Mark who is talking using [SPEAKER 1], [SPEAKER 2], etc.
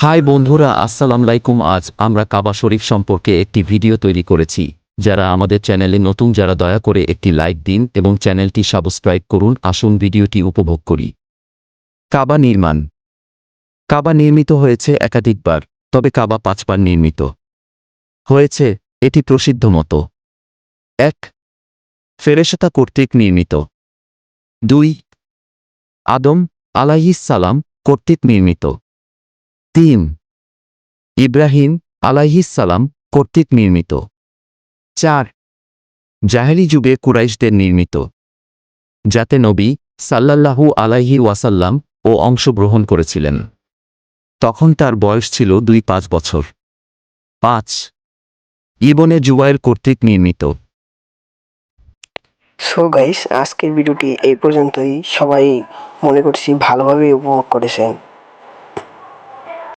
[SPEAKER 1] High বন্ধুরা, আসসালামু আলাইকুম। আজ আমরা কাবা শরীফ সম্পর্কে একটি ভিডিও তৈরি করেছি। যারা আমাদের চ্যানেলে নতুন, যারা দয়া করে একটি লাইক দিন এবং চ্যানেলটি সাবস্ক্রাইব করুন। আসুন ভিডিওটি উপভোগ করি। কাবা নির্মাণ। কাবা নির্মিত হয়েছে একাধিকবার, তবে কাবা 5 বার নির্মিত হয়েছে। এটি প্রসিদ্ধ মত। 1. ফেরেশতা কর্তৃক নির্মিত। 2. আদম আলাইহিস সালাম কর্তৃক নির্মিত। 3. ইব্রাহিম আলাইহিস সালাম কর্তৃক নির্মিত। 4. জাহেলি যুগে কুরাইশদের নির্মিত, যাতে নবী সাল্লাল্লাহু আলাইহি ওয়াসাল্লাম ও অংশগ্রহণ করেছিলেন। তখন তার বয়স ছিল 2-5 বছর। 5. ইবনে জুবায়ের কর্তৃক নির্মিত।
[SPEAKER 2] সো গাইস, আজকের ভিডিওটি এই পর্যন্তই। সবাই মনে করছি ভালোভাবে উপভোগ করেছেন।